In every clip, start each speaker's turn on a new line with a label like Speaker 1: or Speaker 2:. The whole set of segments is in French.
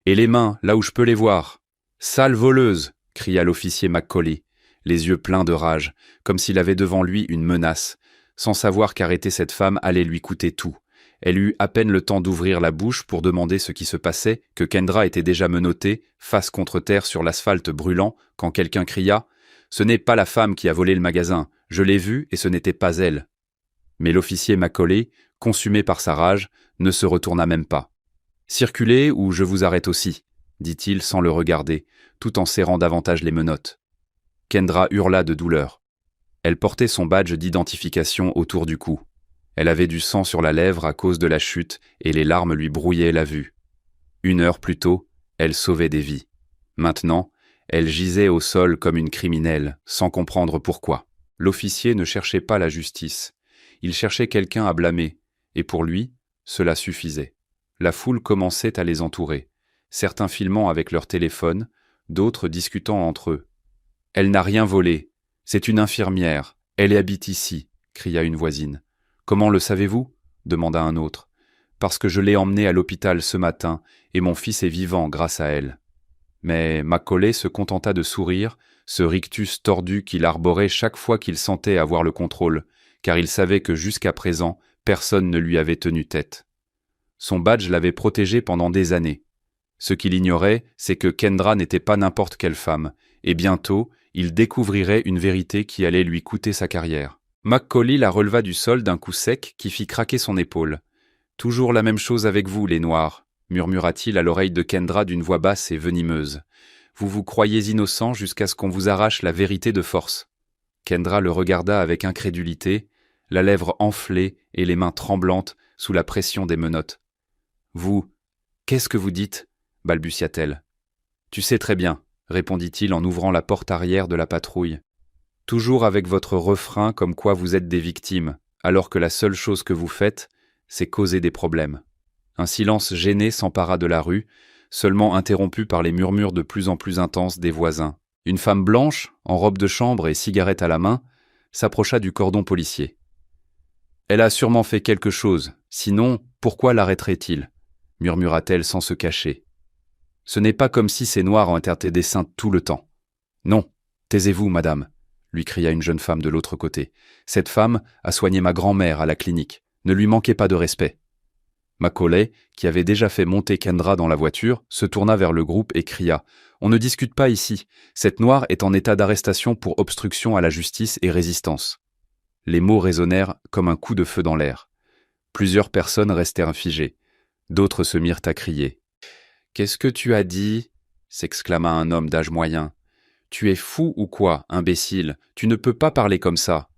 Speaker 1: Et les mains, là où je peux les voir. Sale voleuse, cria l'officier Macaulay, les yeux pleins de rage, comme s'il avait devant lui une menace, sans savoir qu'arrêter cette femme allait lui coûter tout. Elle eut à peine le temps d'ouvrir la bouche pour demander ce qui se passait, que Kendra était déjà menottée, face contre terre sur l'asphalte brûlant, quand quelqu'un cria « Ce n'est pas la femme qui a volé le magasin, je l'ai vue et ce n'était pas elle. » Mais l'officier Macaulay, consumé par sa rage, ne se retourna même pas. « Circulez ou je vous arrête aussi », dit-il sans le regarder, tout en serrant davantage les menottes. Kendra hurla de douleur. Elle portait son badge d'identification autour du cou. Elle avait du sang sur la lèvre à cause de la chute et les larmes lui brouillaient la vue. 1 heure plus tôt, elle sauvait des vies. Maintenant, elle gisait au sol comme une criminelle, sans comprendre pourquoi. L'officier ne cherchait pas la justice. Il cherchait quelqu'un à blâmer, et pour lui, cela suffisait. La foule commençait à les entourer, certains filmant avec leur téléphone, d'autres discutant entre eux. « Elle n'a rien volé. C'est une infirmière. Elle habite ici », cria une voisine. « Comment le savez-vous » demanda un autre. « Parce que je l'ai emmenée à l'hôpital ce matin, et mon fils est vivant grâce à elle. » Mais Macaulay se contenta de sourire, ce rictus tordu qu'il arborait chaque fois qu'il sentait avoir le contrôle, car il savait que jusqu'à présent, personne ne lui avait tenu tête. Son badge l'avait protégé pendant des années. Ce qu'il ignorait, c'est que Kendra n'était pas n'importe quelle femme, et bientôt, il découvrirait une vérité qui allait lui coûter sa carrière. Macaulay la releva du sol d'un coup sec qui fit craquer son épaule. « Toujours la même chose avec vous, les Noirs », murmura-t-il à l'oreille de Kendra d'une voix basse et venimeuse. « Vous vous croyez innocent jusqu'à ce qu'on vous arrache la vérité de force. » Kendra le regarda avec incrédulité, la lèvre enflée et les mains tremblantes sous la pression des menottes. « Vous, qu'est-ce que vous dites ?» balbutia-t-elle. « Tu sais très bien, » répondit-il en ouvrant la porte arrière de la patrouille. « Toujours avec votre refrain comme quoi vous êtes des victimes, alors que la seule chose que vous faites, c'est causer des problèmes. » Un silence gêné s'empara de la rue, seulement interrompu par les murmures de plus en plus intenses des voisins. Une femme blanche, en robe de chambre et cigarette à la main, s'approcha du cordon policier. « Elle a sûrement fait quelque chose, sinon, pourquoi l'arrêterait-il » murmura-t-elle sans se cacher. « Ce n'est pas comme si ces Noirs ont été des saints tout le temps. »« Non, taisez-vous, madame » lui cria une jeune femme de l'autre côté. « Cette femme a soigné ma grand-mère à la clinique. Ne lui manquez pas de respect. » Macaulay, qui avait déjà fait monter Kendra dans la voiture, se tourna vers le groupe et cria « On ne discute pas ici. Cette Noire est en état d'arrestation pour obstruction à la justice et résistance. » Les mots résonnèrent comme un coup de feu dans l'air. Plusieurs personnes restèrent figées. D'autres se mirent à crier. « Qu'est-ce que tu as dit ?» s'exclama un homme d'âge moyen. « Tu es fou ou quoi, imbécile? Tu ne peux pas parler comme ça. »«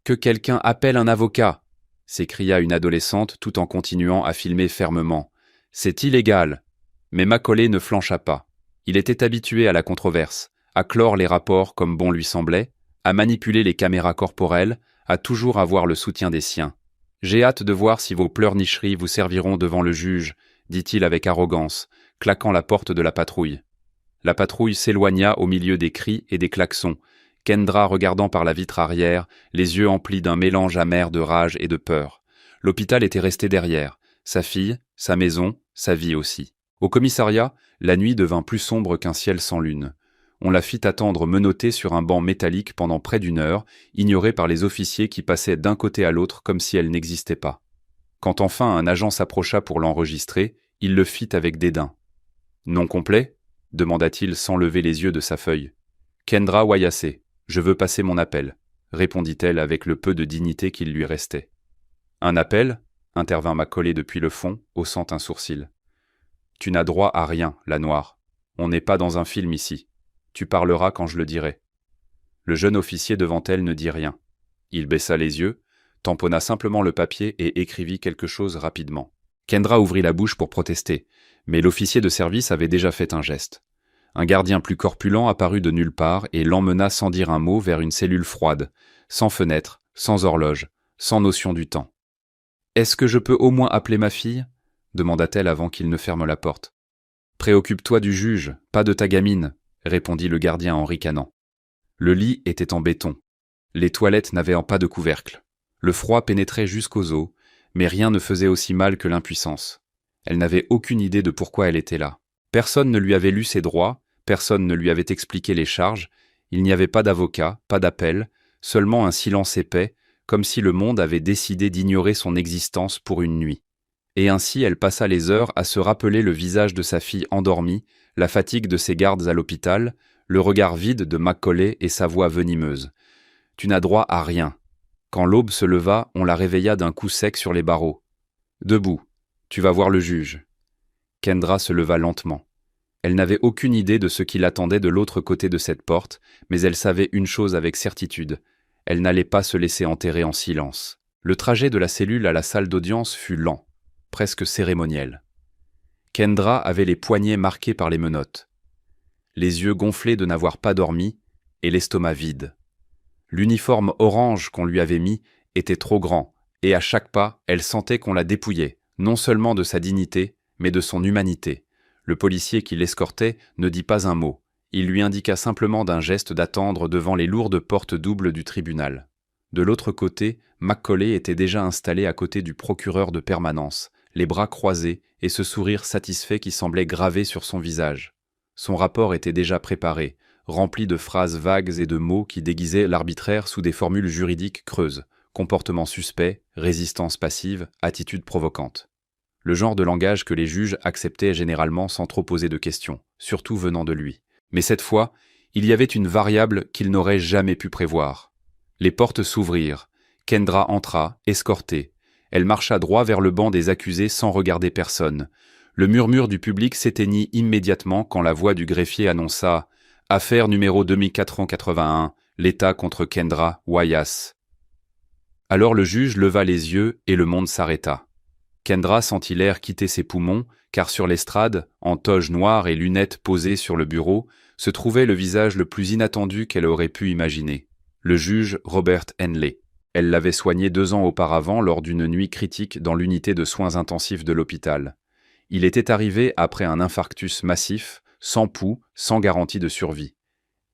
Speaker 1: Que quelqu'un appelle un avocat !» s'écria une adolescente tout en continuant à filmer fermement. « C'est illégal !» Mais Macaulay ne flancha pas. Il était habitué à la controverse, à clore les rapports comme bon lui semblait, à manipuler les caméras corporelles, à toujours avoir le soutien des siens. « J'ai hâte de voir si vos pleurnicheries vous serviront devant le juge, » dit-il avec arrogance, claquant la porte de la patrouille. La patrouille s'éloigna au milieu des cris et des klaxons, Kendra regardant par la vitre arrière, les yeux emplis d'un mélange amer de rage et de peur. L'hôpital était resté derrière, sa fille, sa maison, sa vie aussi. Au commissariat, la nuit devint plus sombre qu'un ciel sans lune. On la fit attendre menottée sur un banc métallique pendant près d'1 heure, ignorée par les officiers qui passaient d'un côté à l'autre comme si elle n'existait pas. Quand enfin un agent s'approcha pour l'enregistrer, il le fit avec dédain. « Nom complet ?» demanda-t-il sans lever les yeux de sa feuille. « Kendra Wayase, je veux passer mon appel », répondit-elle avec le peu de dignité qu'il lui restait. « Un appel ?» intervint Macaulay depuis le fond, haussant un sourcil. « Tu n'as droit à rien, la Noire. On n'est pas dans un film ici. Tu parleras quand je le dirai. » Le jeune officier devant elle ne dit rien. Il baissa les yeux, tamponna simplement le papier et écrivit quelque chose rapidement. Kendra ouvrit la bouche pour protester, mais l'officier de service avait déjà fait un geste. Un gardien plus corpulent apparut de nulle part et l'emmena sans dire un mot vers une cellule froide, sans fenêtre, sans horloge, sans notion du temps. « Est-ce que je peux au moins appeler ma fille ?» demanda-t-elle avant qu'il ne ferme la porte. « Préoccupe-toi du juge, pas de ta gamine », répondit le gardien en ricanant. Le lit était en béton. Les toilettes n'avaient pas de couvercle. Le froid pénétrait jusqu'aux os, mais rien ne faisait aussi mal que l'impuissance. Elle n'avait aucune idée de pourquoi elle était là. Personne ne lui avait lu ses droits, personne ne lui avait expliqué les charges, il n'y avait pas d'avocat, pas d'appel, seulement un silence épais, comme si le monde avait décidé d'ignorer son existence pour une nuit. Et ainsi elle passa les heures à se rappeler le visage de sa fille endormie, la fatigue de ses gardes à l'hôpital, le regard vide de Macaulay et sa voix venimeuse. « Tu n'as droit à rien. » Quand l'aube se leva, on la réveilla d'un coup sec sur les barreaux. « Debout, tu vas voir le juge. » Kendra se leva lentement. Elle n'avait aucune idée de ce qui l'attendait de l'autre côté de cette porte, mais elle savait une chose avec certitude. Elle n'allait pas se laisser enterrer en silence. Le trajet de la cellule à la salle d'audience fut lent, presque cérémoniel. Kendra avait les poignets marqués par les menottes, les yeux gonflés de n'avoir pas dormi et l'estomac vide. L'uniforme orange qu'on lui avait mis était trop grand, et à chaque pas, elle sentait qu'on la dépouillait, non seulement de sa dignité, mais de son humanité. Le policier qui l'escortait ne dit pas un mot. Il lui indiqua simplement d'un geste d'attendre devant les lourdes portes doubles du tribunal. De l'autre côté, Macaulay était déjà installé à côté du procureur de permanence, les bras croisés et ce sourire satisfait qui semblait gravé sur son visage. Son rapport était déjà préparé, rempli de phrases vagues et de mots qui déguisaient l'arbitraire sous des formules juridiques creuses, comportement suspect, résistance passive, attitude provocante. Le genre de langage que les juges acceptaient généralement sans trop poser de questions, surtout venant de lui. Mais cette fois, il y avait une variable qu'il n'aurait jamais pu prévoir. Les portes s'ouvrirent. Kendra entra, escortée. Elle marcha droit vers le banc des accusés sans regarder personne. Le murmure du public s'éteignit immédiatement quand la voix du greffier annonça « Affaire numéro 2481, l'État contre Kendra Wyas ». Alors le juge leva les yeux et le monde s'arrêta. Kendra sentit l'air quitter ses poumons, car sur l'estrade, en toge noire et lunettes posées sur le bureau, se trouvait le visage le plus inattendu qu'elle aurait pu imaginer. Le juge Robert Henley. Elle l'avait soigné 2 ans auparavant lors d'une nuit critique dans l'unité de soins intensifs de l'hôpital. Il était arrivé après un infarctus massif, sans pouls, sans garantie de survie.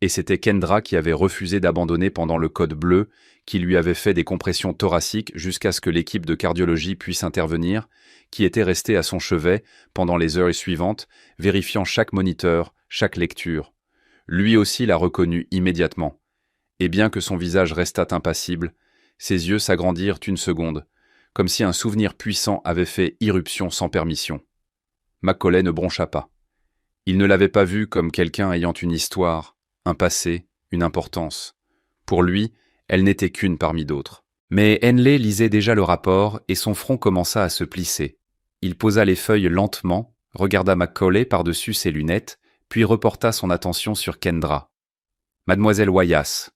Speaker 1: Et c'était Kendra qui avait refusé d'abandonner pendant le code bleu, qui lui avait fait des compressions thoraciques jusqu'à ce que l'équipe de cardiologie puisse intervenir, qui était restée à son chevet pendant les heures suivantes, vérifiant chaque moniteur, chaque lecture. Lui aussi l'a reconnu immédiatement. Et bien que son visage restât impassible, ses yeux s'agrandirent une seconde, comme si un souvenir puissant avait fait irruption sans permission. Macaulay ne broncha pas. Il ne l'avait pas vue comme quelqu'un ayant une histoire, un passé, une importance. Pour lui, elle n'était qu'une parmi d'autres. Mais Henley lisait déjà le rapport et son front commença à se plisser. Il posa les feuilles lentement, regarda Macaulay par-dessus ses lunettes, puis reporta son attention sur Kendra. « Mademoiselle Wyas »,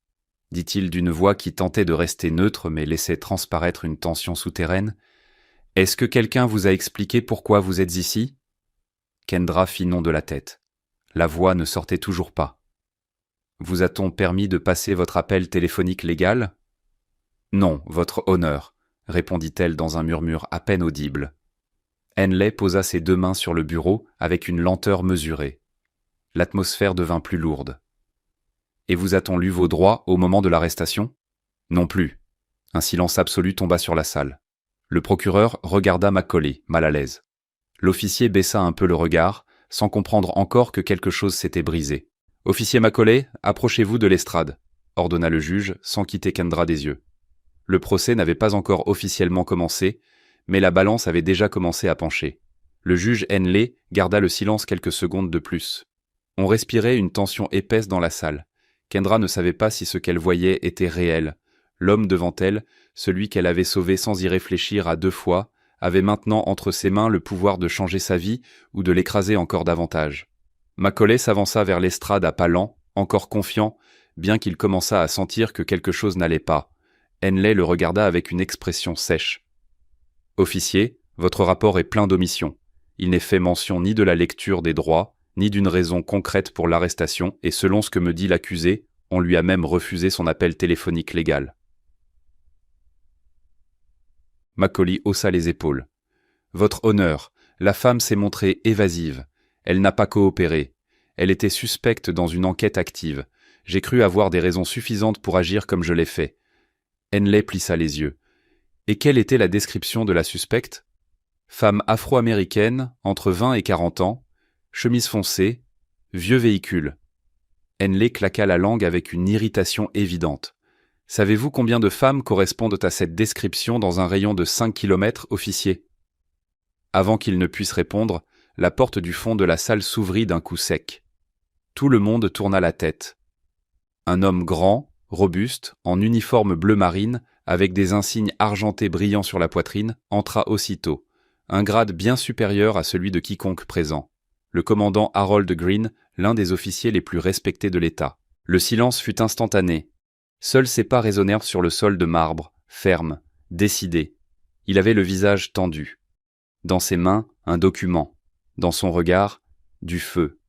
Speaker 1: dit-il d'une voix qui tentait de rester neutre mais laissait transparaître une tension souterraine, « est-ce que quelqu'un vous a expliqué pourquoi vous êtes ici ?» Kendra fit non de la tête. La voix ne sortait toujours pas. « Vous a-t-on permis de passer votre appel téléphonique légal ?»« Non, votre honneur, » répondit-elle dans un murmure à peine audible. Henley posa ses 2 mains sur le bureau avec une lenteur mesurée. L'atmosphère devint plus lourde. « Et vous a-t-on lu vos droits au moment de l'arrestation ?»« Non plus. » Un silence absolu tomba sur la salle. Le procureur regarda Macaulay, mal à l'aise. L'officier baissa un peu le regard, sans comprendre encore que quelque chose s'était brisé. « Officier Macaulay, approchez-vous de l'estrade », ordonna le juge, sans quitter Kendra des yeux. Le procès n'avait pas encore officiellement commencé, mais la balance avait déjà commencé à pencher. Le juge Henley garda le silence quelques secondes de plus. On respirait une tension épaisse dans la salle. Kendra ne savait pas si ce qu'elle voyait était réel. L'homme devant elle, celui qu'elle avait sauvé sans y réfléchir à 2 fois, avait maintenant entre ses mains le pouvoir de changer sa vie ou de l'écraser encore davantage. Macaulay s'avança vers l'estrade à pas lents, encore confiant, bien qu'il commençât à sentir que quelque chose n'allait pas. Henley le regarda avec une expression sèche. « Officier, votre rapport est plein d'omissions. Il n'est fait mention ni de la lecture des droits, ni d'une raison concrète pour l'arrestation, et selon ce que me dit l'accusé, on lui a même refusé son appel téléphonique légal. » Macaulay haussa les épaules. « Votre honneur, la femme s'est montrée évasive. Elle n'a pas coopéré. Elle était suspecte dans une enquête active. J'ai cru avoir des raisons suffisantes pour agir comme je l'ai fait. » Henley plissa les yeux. « Et quelle était la description de la suspecte ? Femme afro-américaine, entre 20 et 40 ans, chemise foncée, vieux véhicule. Henley claqua la langue avec une irritation évidente. Savez-vous combien de femmes correspondent à cette description dans un rayon de 5 kilomètres, officier? Avant qu'il ne puisse répondre, la porte du fond de la salle s'ouvrit d'un coup sec. Tout le monde tourna la tête. Un homme grand, robuste, en uniforme bleu marine, avec des insignes argentés brillants sur la poitrine, entra aussitôt, un grade bien supérieur à celui de quiconque présent. Le commandant Harold Greene, l'un des officiers les plus respectés de l'État. Le silence fut instantané. Seuls ses pas résonnèrent sur le sol de marbre, ferme, décidé. Il avait le visage tendu. Dans ses mains, un document. Dans son regard, du feu.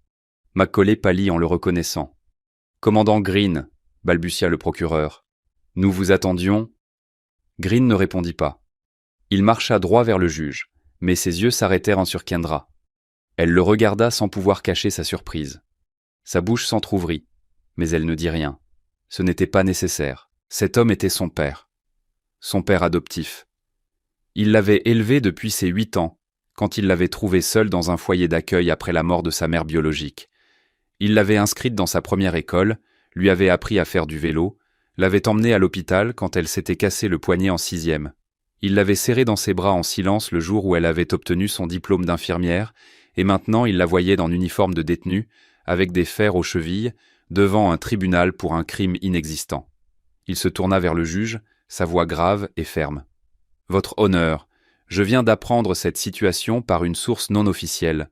Speaker 1: Macaulay pâlit en le reconnaissant. « Commandant Greene, » balbutia le procureur. « Nous vous attendions. » Greene ne répondit pas. Il marcha droit vers le juge, mais ses yeux s'arrêtèrent sur Kendra. Elle le regarda sans pouvoir cacher sa surprise. Sa bouche s'entr'ouvrit, mais elle ne dit rien. Ce n'était pas nécessaire. Cet homme était son père. Son père adoptif. Il l'avait élevé depuis ses 8 ans, quand il l'avait trouvée seule dans un foyer d'accueil après la mort de sa mère biologique. Il l'avait inscrite dans sa première école, lui avait appris à faire du vélo, l'avait emmenée à l'hôpital quand elle s'était cassé le poignet en 6e. Il l'avait serrée dans ses bras en silence le jour où elle avait obtenu son diplôme d'infirmière, et maintenant il la voyait en uniforme de détenue, avec des fers aux chevilles, devant un tribunal pour un crime inexistant. Il se tourna vers le juge, sa voix grave et ferme. « Votre honneur, je viens d'apprendre cette situation par une source non officielle.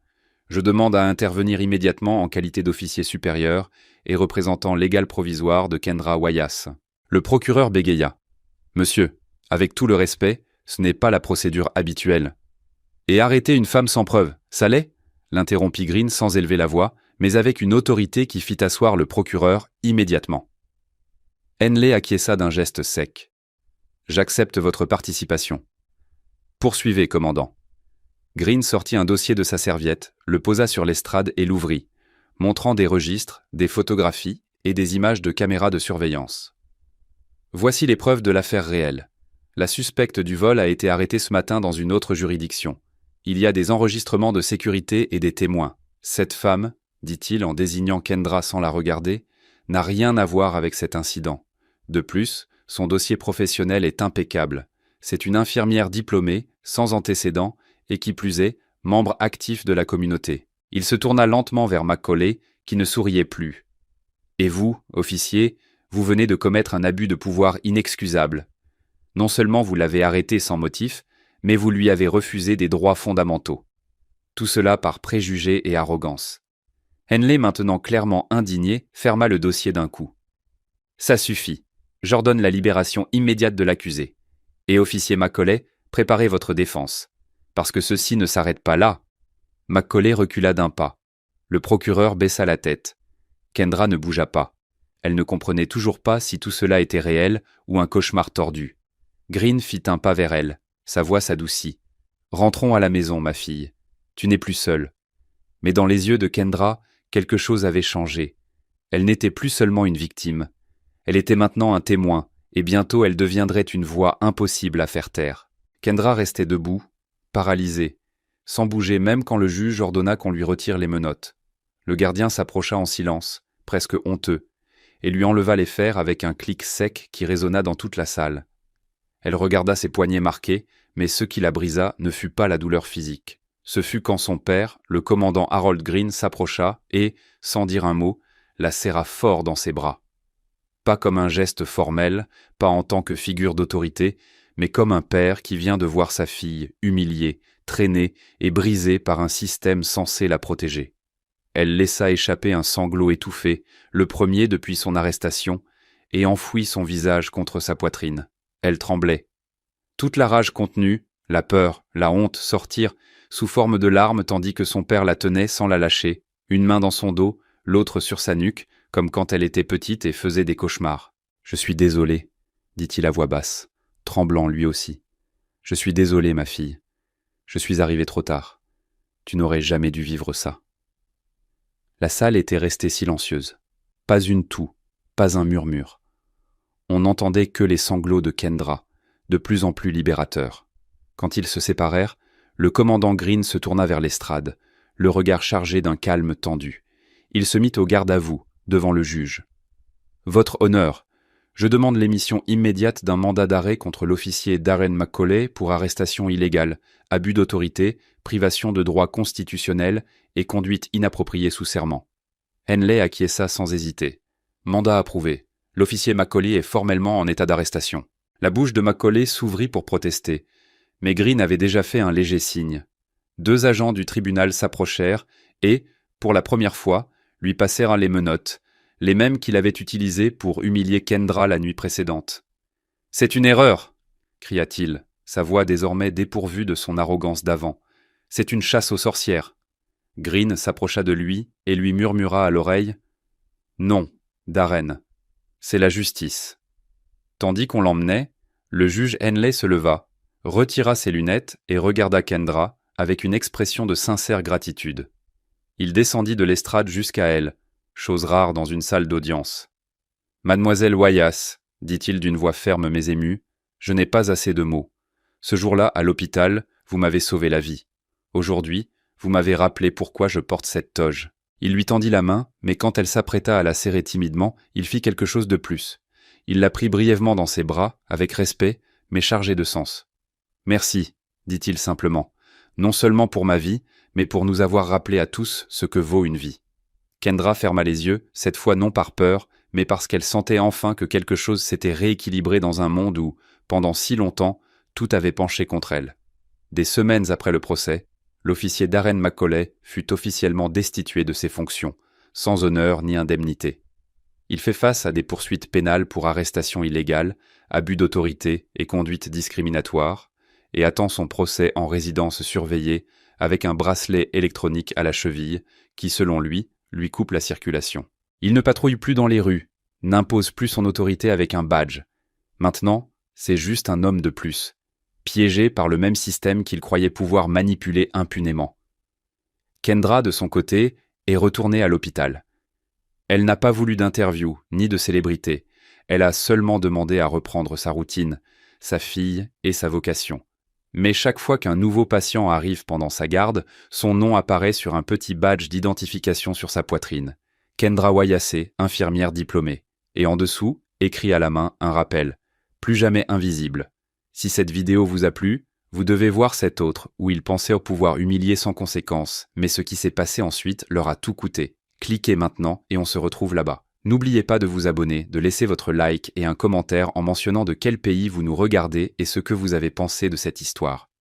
Speaker 1: Je demande à intervenir immédiatement en qualité d'officier supérieur et représentant légal provisoire de Kendra Wyas. » Le procureur bégaya. « Monsieur, avec tout le respect, ce n'est pas la procédure habituelle. »« Et arrêter une femme sans preuve, ça l'est » l'interrompit Greene sans élever la voix, mais avec une autorité qui fit asseoir le procureur immédiatement. Henley acquiesça d'un geste sec. « J'accepte votre participation. »« Poursuivez, commandant. » Greene sortit un dossier de sa serviette, le posa sur l'estrade et l'ouvrit, montrant des registres, des photographies et des images de caméras de surveillance. « Voici les preuves de l'affaire réelle. La suspecte du vol a été arrêtée ce matin dans une autre juridiction. Il y a des enregistrements de sécurité et des témoins. Cette femme, dit-il en désignant Kendra sans la regarder, n'a rien à voir avec cet incident. De plus, son dossier professionnel est impeccable. C'est une infirmière diplômée, sans antécédents, et qui plus est, membre actif de la communauté. » Il se tourna lentement vers Macaulay, qui ne souriait plus. « Et vous, officier, vous venez de commettre un abus de pouvoir inexcusable. Non seulement vous l'avez arrêté sans motif, mais vous lui avez refusé des droits fondamentaux. Tout cela par préjugé et arrogance. » Henley, maintenant clairement indigné, ferma le dossier d'un coup. « Ça suffit. J'ordonne la libération immédiate de l'accusé. Et officier Macaulay, préparez votre défense. Parce que ceci ne s'arrête pas là. » Macaulay recula d'un pas. Le procureur baissa la tête. Kendra ne bougea pas. Elle ne comprenait toujours pas si tout cela était réel ou un cauchemar tordu. Greene fit un pas vers elle. Sa voix s'adoucit. « Rentrons à la maison, ma fille. Tu n'es plus seule. » Mais dans les yeux de Kendra, quelque chose avait changé. Elle n'était plus seulement une victime. Elle était maintenant un témoin, et bientôt elle deviendrait une voix impossible à faire taire. Kendra restait debout, paralysée, sans bouger même quand le juge ordonna qu'on lui retire les menottes. Le gardien s'approcha en silence, presque honteux, et lui enleva les fers avec un clic sec qui résonna dans toute la salle. Elle regarda ses poignets marqués, mais ce qui la brisa ne fut pas la douleur physique. Ce fut quand son père, le commandant Harold Greene, s'approcha et, sans dire un mot, la serra fort dans ses bras. Pas comme un geste formel, pas en tant que figure d'autorité, mais comme un père qui vient de voir sa fille humiliée, traînée et brisée par un système censé la protéger. Elle laissa échapper un sanglot étouffé, le premier depuis son arrestation, et enfouit son visage contre sa poitrine. Elle tremblait. Toute la rage contenue, la peur, la honte sortirent sous forme de larmes tandis que son père la tenait sans la lâcher, une main dans son dos, l'autre sur sa nuque, comme quand elle était petite et faisait des cauchemars. « Je suis désolé, » dit-il à voix basse, tremblant lui aussi. « Je suis désolé, ma fille. Je suis arrivé trop tard. Tu n'aurais jamais dû vivre ça. » La salle était restée silencieuse. Pas une toux, pas un murmure. On n'entendait que les sanglots de Kendra, de plus en plus libérateurs. Quand ils se séparèrent, le commandant Greene se tourna vers l'estrade, le regard chargé d'un calme tendu. Il se mit au garde à vous, devant le juge. « Votre honneur, je demande l'émission immédiate d'un mandat d'arrêt contre l'officier Darren McCauley pour arrestation illégale, abus d'autorité, privation de droits constitutionnels et conduite inappropriée sous serment. » Henley acquiesça sans hésiter. Mandat approuvé. L'officier McCauley est formellement en état d'arrestation. La bouche de McCauley s'ouvrit pour protester, mais Green avait déjà fait un léger signe. 2 agents du tribunal s'approchèrent et, pour la première fois, lui passèrent les menottes, les mêmes qu'il avait utilisées pour humilier Kendra la nuit précédente. « C'est une erreur !» cria-t-il, sa voix désormais dépourvue de son arrogance d'avant. « C'est une chasse aux sorcières. » Green s'approcha de lui et lui murmura à l'oreille « Non, Darren, c'est la justice. » Tandis qu'on l'emmenait, le juge Henley se leva, retira ses lunettes et regarda Kendra avec une expression de sincère gratitude. Il descendit de l'estrade jusqu'à elle, chose rare dans une salle d'audience. « Mademoiselle Wyas, dit-il d'une voix ferme mais émue, je n'ai pas assez de mots. Ce jour-là, à l'hôpital, vous m'avez sauvé la vie. Aujourd'hui, vous m'avez rappelé pourquoi je porte cette toge. » Il lui tendit la main, mais quand elle s'apprêta à la serrer timidement, il fit quelque chose de plus. Il la prit brièvement dans ses bras, avec respect, mais chargé de sens. « Merci, dit-il simplement, non seulement pour ma vie, mais pour nous avoir rappelé à tous ce que vaut une vie. » Kendra ferma les yeux, cette fois non par peur, mais parce qu'elle sentait enfin que quelque chose s'était rééquilibré dans un monde où, pendant si longtemps, tout avait penché contre elle. Des semaines après le procès, l'officier Darren McCauley fut officiellement destitué de ses fonctions, sans honneur ni indemnité. Il fait face à des poursuites pénales pour arrestation illégale, abus d'autorité et conduite discriminatoire, et attend son procès en résidence surveillée avec un bracelet électronique à la cheville qui, selon lui coupe la circulation. Il ne patrouille plus dans les rues, n'impose plus son autorité avec un badge. Maintenant, c'est juste un homme de plus, piégé par le même système qu'il croyait pouvoir manipuler impunément. Kendra, de son côté, est retournée à l'hôpital. Elle n'a pas voulu d'interview, ni de célébrité. Elle a seulement demandé à reprendre sa routine, sa fille et sa vocation. Mais chaque fois qu'un nouveau patient arrive pendant sa garde, son nom apparaît sur un petit badge d'identification sur sa poitrine. Kendra Wayasé, infirmière diplômée. Et en dessous, écrit à la main, un rappel. Plus jamais invisible. Si cette vidéo vous a plu, vous devez voir cette autre, où ils pensaient pouvoir humilier sans conséquence, mais ce qui s'est passé ensuite leur a tout coûté. Cliquez maintenant et on se retrouve là-bas. N'oubliez pas de vous abonner, de laisser votre like et un commentaire en mentionnant de quel pays vous nous regardez et ce que vous avez pensé de cette histoire.